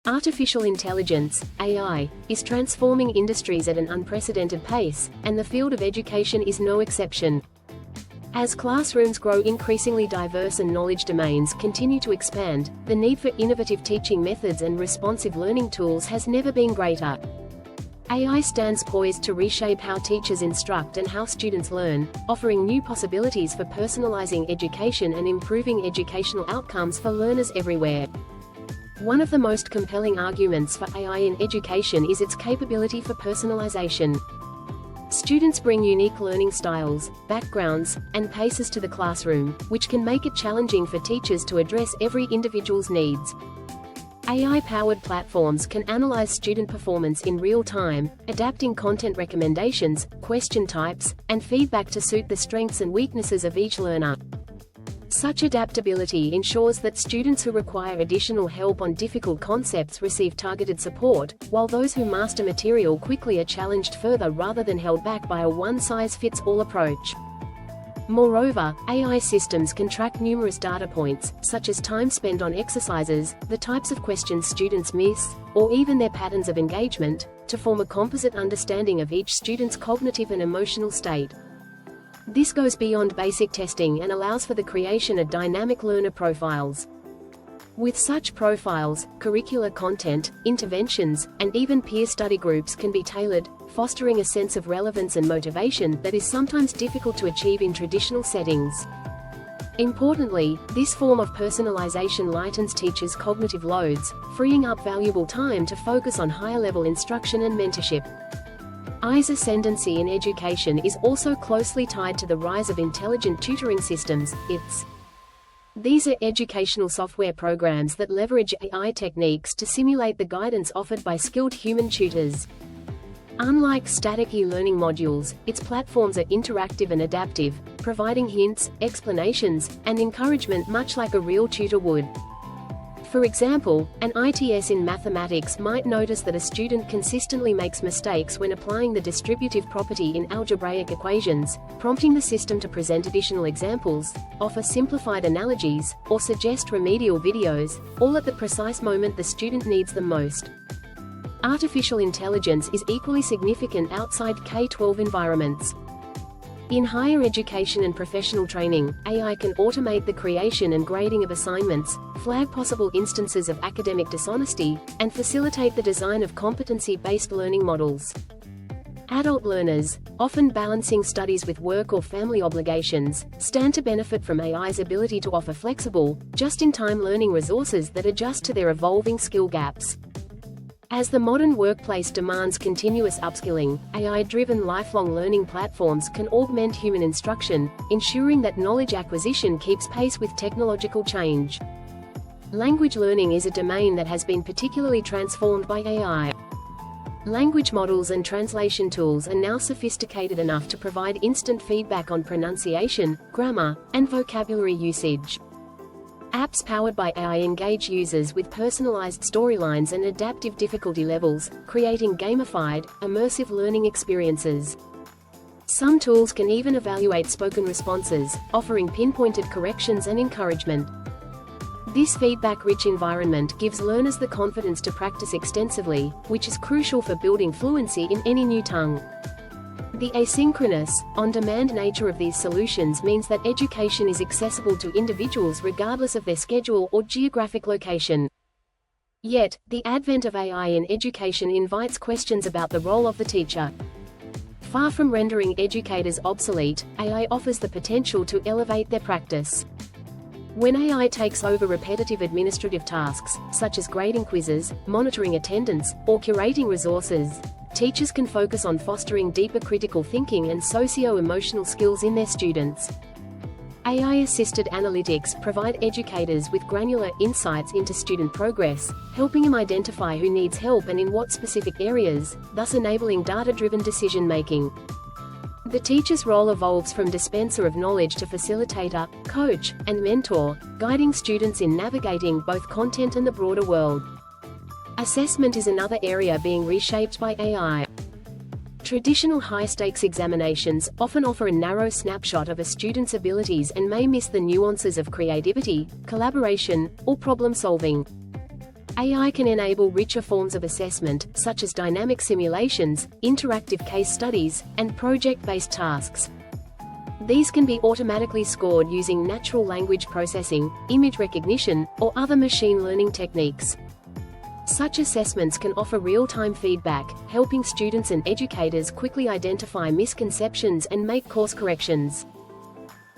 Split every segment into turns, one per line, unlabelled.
Artificial intelligence, AI, is transforming industries at an unprecedented pace, and the field of education is no exception. As classrooms grow increasingly diverse and knowledge domains continue to expand, the need for innovative teaching methods and responsive learning tools has never been greater. AI stands poised to reshape how teachers instruct and how students learn, offering new possibilities for personalizing education and improving educational outcomes for learners everywhere. One of the most compelling arguments for AI in education is its capability for personalization. Students bring unique learning styles, backgrounds, and paces to the classroom, which can make it challenging for teachers to address every individual's needs. AI-powered platforms can analyze student performance in real time, adapting content recommendations, question types, and feedback to suit the strengths and weaknesses of each learner. Such adaptability ensures that students who require additional help on difficult concepts receive targeted support, while those who master material quickly are challenged further rather than held back by a one-size-fits-all approach. Moreover, AI systems can track numerous data points, such as time spent on exercises, the types of questions students miss, or even their patterns of engagement, to form a composite understanding of each student's cognitive and emotional state. This goes beyond basic testing and allows for the creation of dynamic learner profiles. With such profiles, curricular content, interventions, and even peer study groups can be tailored, fostering a sense of relevance and motivation that is sometimes difficult to achieve in traditional settings. Importantly, this form of personalization lightens teachers' cognitive loads, freeing up valuable time to focus on higher-level instruction and mentorship. AI's ascendancy in education is also closely tied to the rise of intelligent tutoring systems, ITS. These are educational software programs that leverage AI techniques to simulate the guidance offered by skilled human tutors. Unlike static e-learning modules, its platforms are interactive and adaptive, providing hints, explanations, and encouragement much like a real tutor would. For example, an ITS in mathematics might notice that a student consistently makes mistakes when applying the distributive property in algebraic equations, prompting the system to present additional examples, offer simplified analogies, or suggest remedial videos, all at the precise moment the student needs them most. Artificial intelligence is equally significant outside K-12 environments. In higher education and professional training, AI can automate the creation and grading of assignments, flag possible instances of academic dishonesty, and facilitate the design of competency-based learning models. Adult learners, often balancing studies with work or family obligations, stand to benefit from AI's ability to offer flexible, just-in-time learning resources that adjust to their evolving skill gaps. As the modern workplace demands continuous upskilling, AI-driven lifelong learning platforms can augment human instruction, ensuring that knowledge acquisition keeps pace with technological change. Language learning is a domain that has been particularly transformed by AI. Language models and translation tools are now sophisticated enough to provide instant feedback on pronunciation, grammar, and vocabulary usage. Apps powered by AI engage users with personalized storylines and adaptive difficulty levels, creating gamified, immersive learning experiences. Some tools can even evaluate spoken responses, offering pinpointed corrections and encouragement. This feedback-rich environment gives learners the confidence to practice extensively, which is crucial for building fluency in any new tongue. The asynchronous, on-demand nature of these solutions means that education is accessible to individuals regardless of their schedule or geographic location. Yet, the advent of AI in education invites questions about the role of the teacher. Far from rendering educators obsolete, AI offers the potential to elevate their practice. When AI takes over repetitive administrative tasks, such as grading quizzes, monitoring attendance, or curating resources, teachers can focus on fostering deeper critical thinking and socio-emotional skills in their students. AI-assisted analytics provide educators with granular insights into student progress, helping them identify who needs help and in what specific areas, thus enabling data-driven decision-making. The teacher's role evolves from dispenser of knowledge to facilitator, coach, and mentor, guiding students in navigating both content and the broader world. Assessment is another area being reshaped by AI. Traditional high-stakes examinations often offer a narrow snapshot of a student's abilities and may miss the nuances of creativity, collaboration, or problem-solving. AI can enable richer forms of assessment, such as dynamic simulations, interactive case studies, and project-based tasks. These can be automatically scored using natural language processing, image recognition, or other machine learning techniques. Such assessments can offer real-time feedback, helping students and educators quickly identify misconceptions and make course corrections.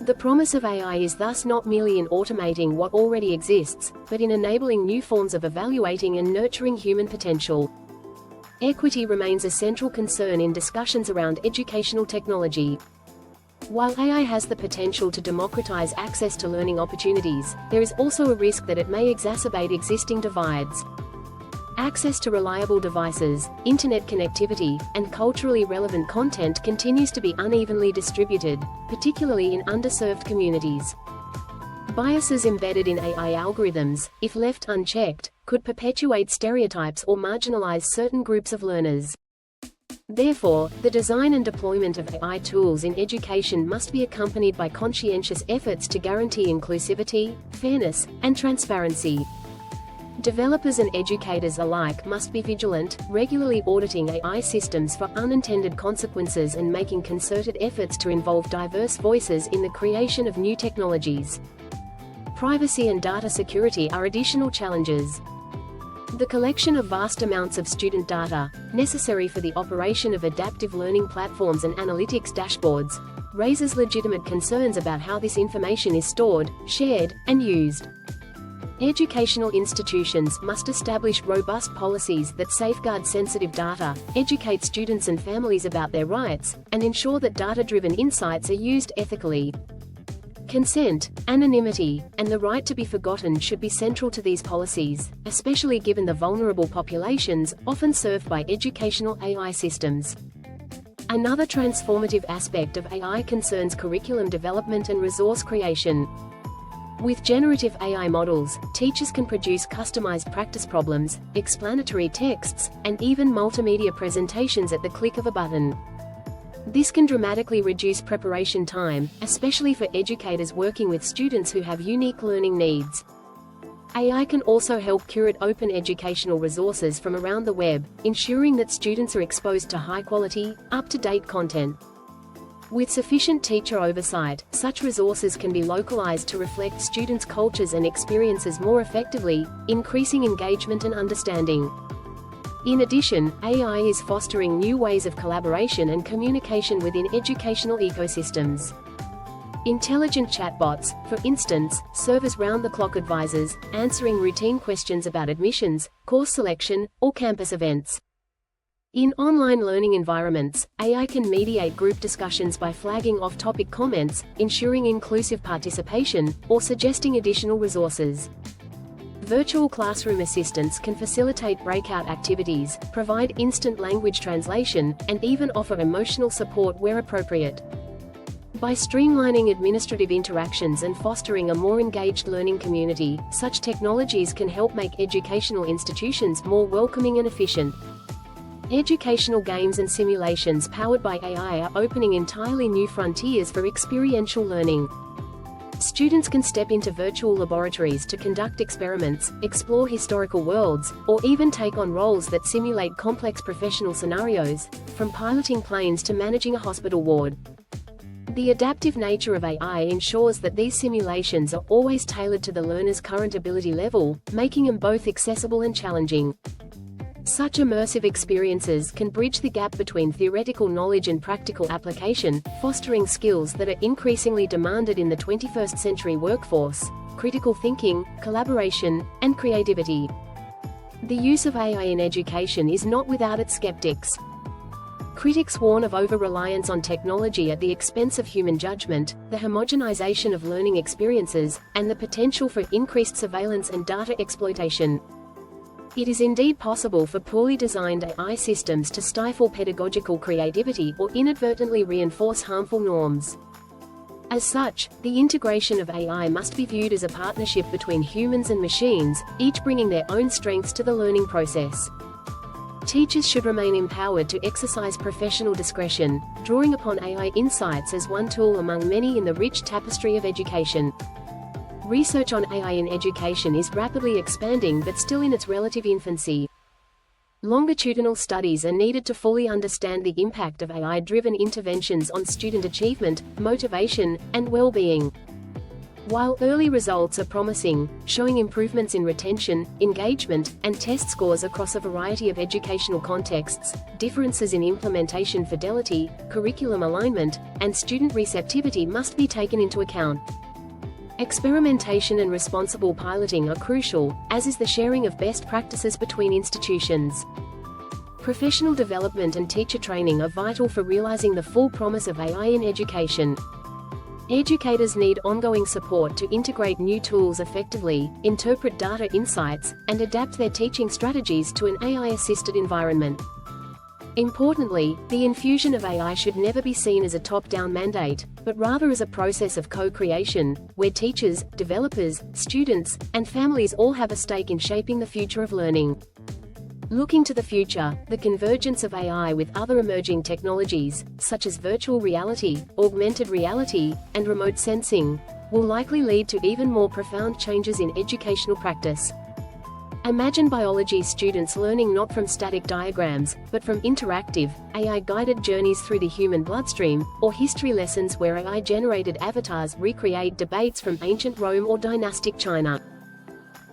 The promise of AI is thus not merely in automating what already exists, but in enabling new forms of evaluating and nurturing human potential. Equity remains a central concern in discussions around educational technology. While AI has the potential to democratize access to learning opportunities, there is also a risk that it may exacerbate existing divides. Access to reliable devices, internet connectivity, and culturally relevant content continues to be unevenly distributed, particularly in underserved communities. Biases embedded in AI algorithms, if left unchecked, could perpetuate stereotypes or marginalize certain groups of learners. Therefore, the design and deployment of AI tools in education must be accompanied by conscientious efforts to guarantee inclusivity, fairness, and transparency. Developers and educators alike must be vigilant, regularly auditing AI systems for unintended consequences and making concerted efforts to involve diverse voices in the creation of new technologies. Privacy and data security are additional challenges. The collection of vast amounts of student data, necessary for the operation of adaptive learning platforms and analytics dashboards, raises legitimate concerns about how this information is stored, shared, and used. Educational institutions must establish robust policies that safeguard sensitive data, educate students and families about their rights, and ensure that data-driven insights are used ethically. Consent, anonymity, and the right to be forgotten should be central to these policies, especially given the vulnerable populations often served by educational AI systems. Another transformative aspect of AI concerns curriculum development and resource creation. With generative AI models, teachers can produce customized practice problems, explanatory texts, and even multimedia presentations at the click of a button. This can dramatically reduce preparation time, especially for educators working with students who have unique learning needs. AI can also help curate open educational resources from around the web, ensuring that students are exposed to high-quality, up-to-date content. With sufficient teacher oversight, such resources can be localized to reflect students' cultures and experiences more effectively, increasing engagement and understanding. In addition, AI is fostering new ways of collaboration and communication within educational ecosystems. Intelligent chatbots, for instance, serve as round-the-clock advisors, answering routine questions about admissions, course selection, or campus events. In online learning environments, AI can mediate group discussions by flagging off-topic comments, ensuring inclusive participation, or suggesting additional resources. Virtual classroom assistants can facilitate breakout activities, provide instant language translation, and even offer emotional support where appropriate. By streamlining administrative interactions and fostering a more engaged learning community, such technologies can help make educational institutions more welcoming and efficient. Educational games and simulations powered by AI are opening entirely new frontiers for experiential learning. Students can step into virtual laboratories to conduct experiments, explore historical worlds, or even take on roles that simulate complex professional scenarios, from piloting planes to managing a hospital ward. The adaptive nature of AI ensures that these simulations are always tailored to the learner's current ability level, making them both accessible and challenging. Such immersive experiences can bridge the gap between theoretical knowledge and practical application, fostering skills that are increasingly demanded in the 21st century workforce: critical thinking, collaboration, and creativity. The use of AI in education is not without its skeptics. Critics warn of over-reliance on technology at the expense of human judgment, the homogenization of learning experiences, and the potential for increased surveillance and data exploitation. It is indeed possible for poorly designed AI systems to stifle pedagogical creativity or inadvertently reinforce harmful norms. As such, the integration of AI must be viewed as a partnership between humans and machines, each bringing their own strengths to the learning process. Teachers should remain empowered to exercise professional discretion, drawing upon AI insights as one tool among many in the rich tapestry of education. Research on AI in education is rapidly expanding but still in its relative infancy. Longitudinal studies are needed to fully understand the impact of AI-driven interventions on student achievement, motivation, and well-being. While early results are promising, showing improvements in retention, engagement, and test scores across a variety of educational contexts, differences in implementation fidelity, curriculum alignment, and student receptivity must be taken into account. Experimentation and responsible piloting are crucial, as is the sharing of best practices between institutions. Professional development and teacher training are vital for realizing the full promise of AI in education. Educators need ongoing support to integrate new tools effectively, interpret data insights, and adapt their teaching strategies to an AI-assisted environment. Importantly, the infusion of AI should never be seen as a top-down mandate, but rather as a process of co-creation, where teachers, developers, students, and families all have a stake in shaping the future of learning. Looking to the future, the convergence of AI with other emerging technologies, such as virtual reality, augmented reality, and remote sensing, will likely lead to even more profound changes in educational practice. Imagine biology students learning not from static diagrams, but from interactive, AI-guided journeys through the human bloodstream, or history lessons where AI-generated avatars recreate debates from ancient Rome or dynastic China.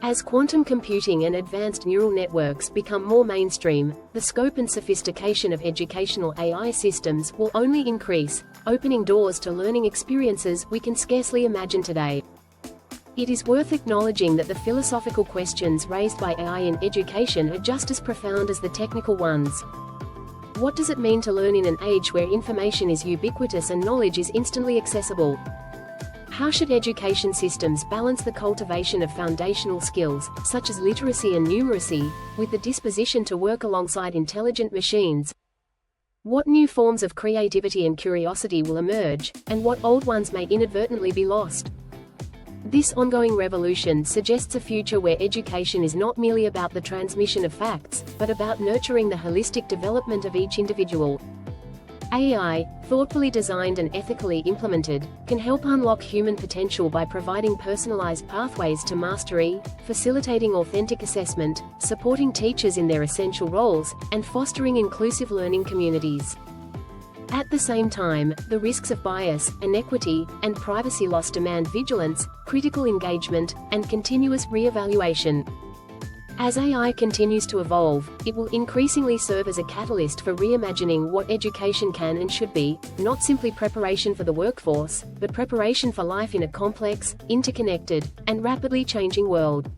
As quantum computing and advanced neural networks become more mainstream, the scope and sophistication of educational AI systems will only increase, opening doors to learning experiences we can scarcely imagine today. It is worth acknowledging that the philosophical questions raised by AI in education are just as profound as the technical ones. What does it mean to learn in an age where information is ubiquitous and knowledge is instantly accessible? How should education systems balance the cultivation of foundational skills, such as literacy and numeracy, with the disposition to work alongside intelligent machines? What new forms of creativity and curiosity will emerge, and what old ones may inadvertently be lost? This ongoing revolution suggests a future where education is not merely about the transmission of facts, but about nurturing the holistic development of each individual. AI, thoughtfully designed and ethically implemented, can help unlock human potential by providing personalized pathways to mastery, facilitating authentic assessment, supporting teachers in their essential roles, and fostering inclusive learning communities. At the same time, the risks of bias, inequity, and privacy loss demand vigilance, critical engagement, and continuous re-evaluation. As AI continues to evolve, it will increasingly serve as a catalyst for reimagining what education can and should be, not simply preparation for the workforce, but preparation for life in a complex, interconnected, and rapidly changing world.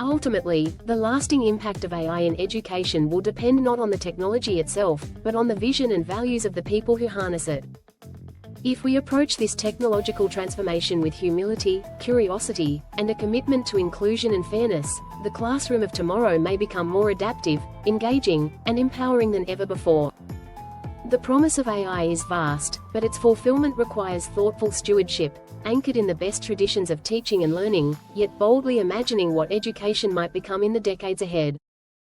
Ultimately, the lasting impact of AI in education will depend not on the technology itself, but on the vision and values of the people who harness it. If we approach this technological transformation with humility, curiosity, and a commitment to inclusion and fairness, the classroom of tomorrow may become more adaptive, engaging, and empowering than ever before. The promise of AI is vast, but its fulfillment requires thoughtful stewardship, anchored in the best traditions of teaching and learning, yet boldly imagining what education might become in the decades ahead.